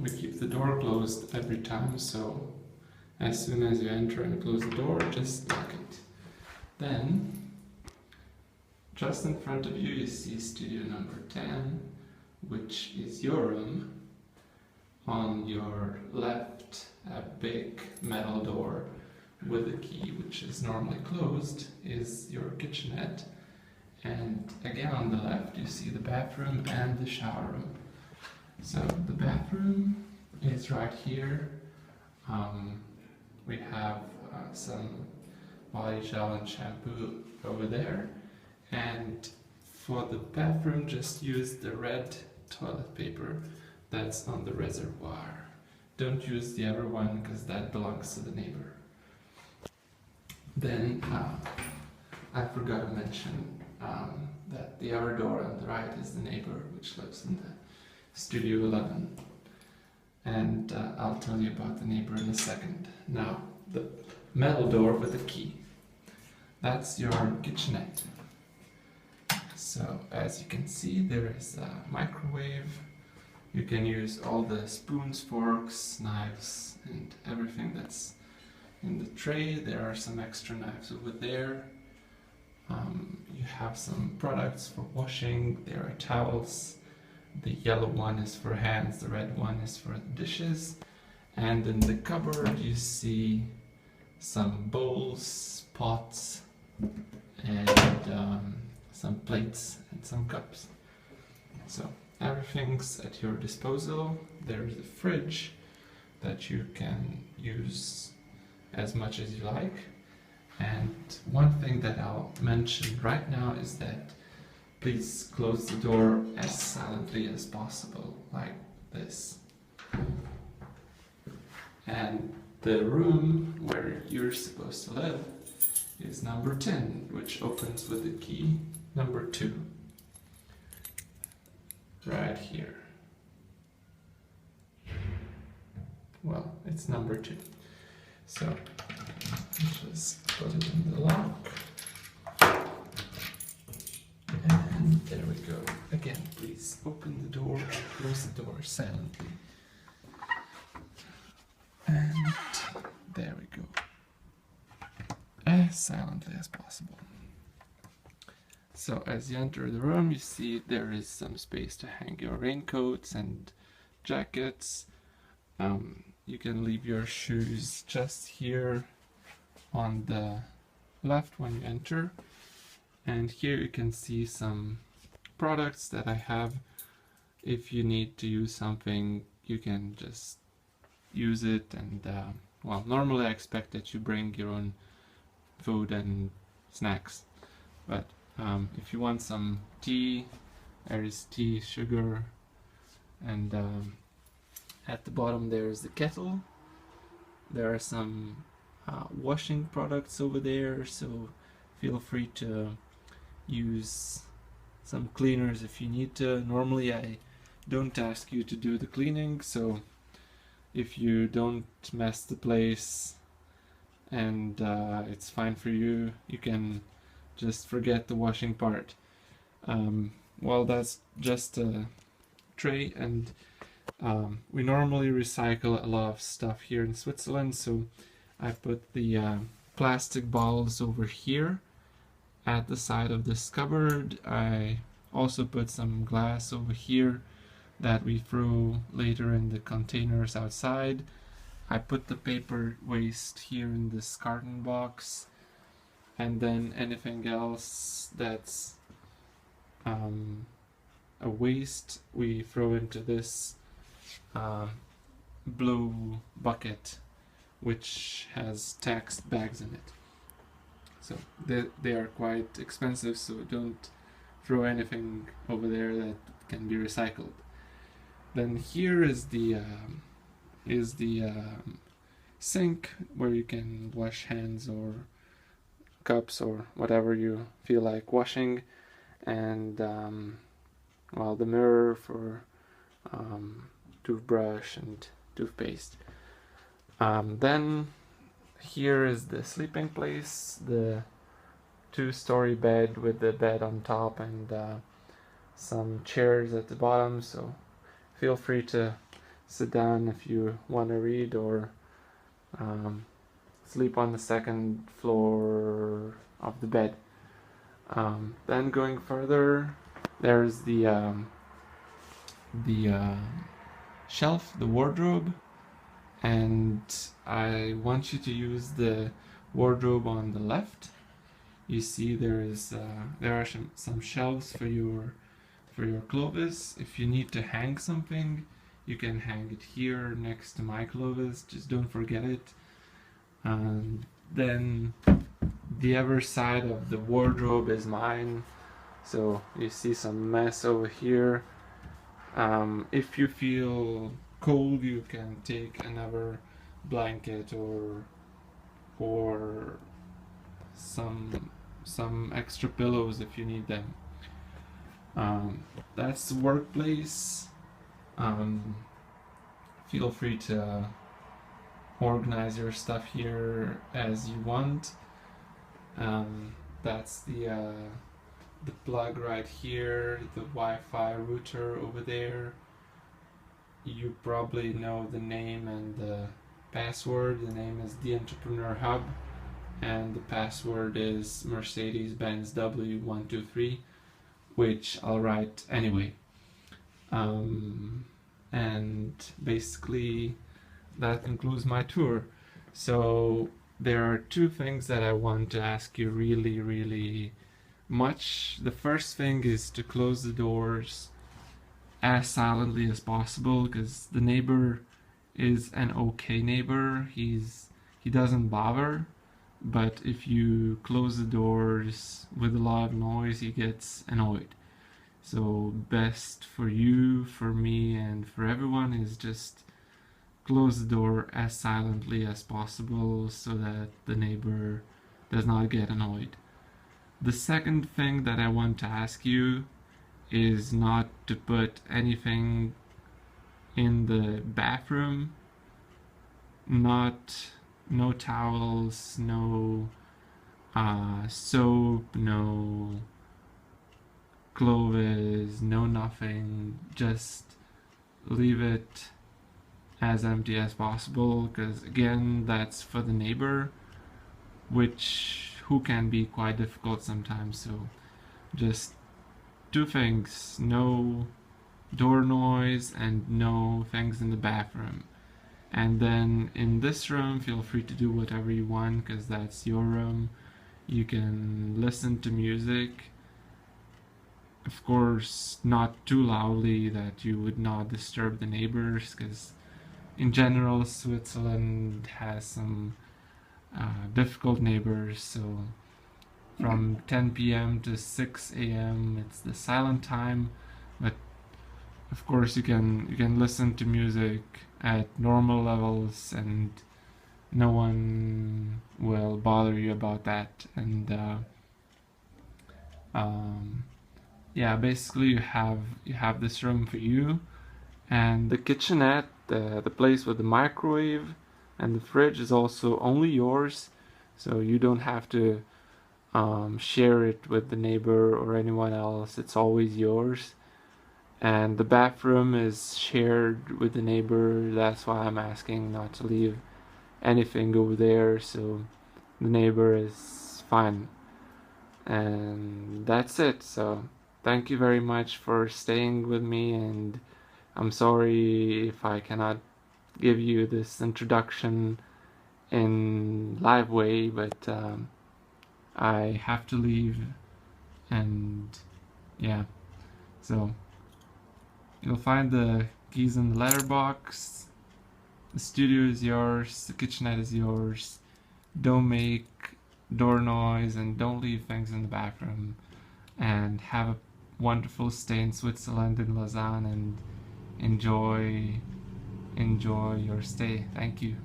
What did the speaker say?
we keep the door closed every time, so as soon as you enter and close the door, just lock it. Then, just in front of you, you see studio number 10, which is your room. On your left, a big metal door with a key, which is normally closed, is your kitchenette. And again on the left, you see the bathroom and the shower room. So the bathroom is right here. We have some body gel and shampoo over there. And for the bathroom, just use the red toilet paper that's on the reservoir. Don't use the other one because that belongs to the neighbor. Then I forgot to mention that the other door on the right is the neighbor, which lives in the Studio 11. And I'll tell you about the neighbor in a second. Now, the metal door with the key. That's your kitchenette. So, as you can see, there is a microwave. You can use all the spoons, forks, knives, and everything that's in the tray. There are some extra knives over there. You have some products for washing. There are towels. The yellow one is for hands, the red one is for dishes. And in the cupboard you see some bowls, pots, and some plates and some cups. So everything's at your disposal. There's a fridge that you can use as much as you like. And one thing that I'll mention right now is that please close the door as silently as possible, like this. And the room where you're supposed to live is number 10, which opens with the key number 2. Right here. Well, it's number 2. So, just put it in the lock. And there we go. Again, please open the door, close the door silently. And there we go. As silently as possible. So as you enter the room, you see there is some space to hang your raincoats and jackets. You can leave your shoes just here on the left when you enter. And here you can see some products that I have. If you need to use something, you can just use it. And well, normally I expect that you bring your own food and snacks, but if you want some tea, there is tea, sugar, and at the bottom there is the kettle. There are some washing products over there, so feel free to use some cleaners if you need to. Normally I don't ask you to do the cleaning, so if you don't mess the place and it's fine for you, you can just forget the washing part. Well, that's just a tray, and we normally recycle a lot of stuff here in Switzerland, so I put the plastic bottles over here at the side of this cupboard. I also put some glass over here that we throw later in the containers outside. I put the paper waste here in this carton box, and then anything else that's a waste we throw into this blue bucket, which has taxed bags in it. So they are quite expensive, so don't throw anything over there that can be recycled. Then here is the sink where you can wash hands or cups or whatever you feel like washing, and well, the mirror for toothbrush and toothpaste. Then here is the sleeping place, the 2-story bed with the bed on top and some chairs at the bottom, so feel free to sit down if you want to read, or sleep on the second floor of the bed. Then going further, there's the shelf, the wardrobe, and I want you to use the wardrobe on the left. You see there are some shelves for your clothes. If you need to hang something, you can hang it here next to my clothes. Just don't forget it. And then the other side of the wardrobe is mine. So you see some mess over here. If you feel cold, you can take another blanket or some extra pillows if you need them. That's the workplace. Feel free to organize your stuff here as you want. That's the plug right here, the Wi-Fi router over there. You probably know the name and the password. The name is The Entrepreneur Hub, and the password is Mercedes-Benz W123, which I'll write anyway. And basically that concludes my tour. So there are two things that I want to ask you really much. The first thing is to close the doors as silently as possible, because the neighbor is an okay neighbor. He doesn't bother, but if you close the doors with a lot of noise, he gets annoyed. So best for you, for me, and for everyone is just close the door as silently as possible so that the neighbor does not get annoyed. The second thing that I want to ask you is not to put anything in the bathroom. No towels, no soap, no clothes, no nothing. Just leave it as empty as possible, because again, that's for the neighbor, who can be quite difficult sometimes. So just two things: no door noise and no things in the bathroom. And then in this room, feel free to do whatever you want, because that's your room. You can listen to music, of course not too loudly that you would not disturb the neighbors, because in general Switzerland has some difficult neighbors. So from 10 p.m. to 6 a.m. it's the silent time, but of course you can listen to music at normal levels and no one will bother you about that. And yeah, basically you have this room for you, and the kitchenette, the place with the microwave and the fridge is also only yours, so you don't have to share it with the neighbor or anyone else. It's always yours. And the bathroom is shared with the neighbor. That's why I'm asking not to leave anything over there, so the neighbor is fine. And that's it. So thank you very much for staying with me, and I'm sorry if I cannot give you this introduction in live way, but I have to leave, and yeah, so you'll find the keys in the letterbox. The studio is yours, the kitchenette is yours. Don't make door noise and don't leave things in the bathroom, and have a wonderful stay in Switzerland, in Lausanne, and enjoy your stay. Thank you.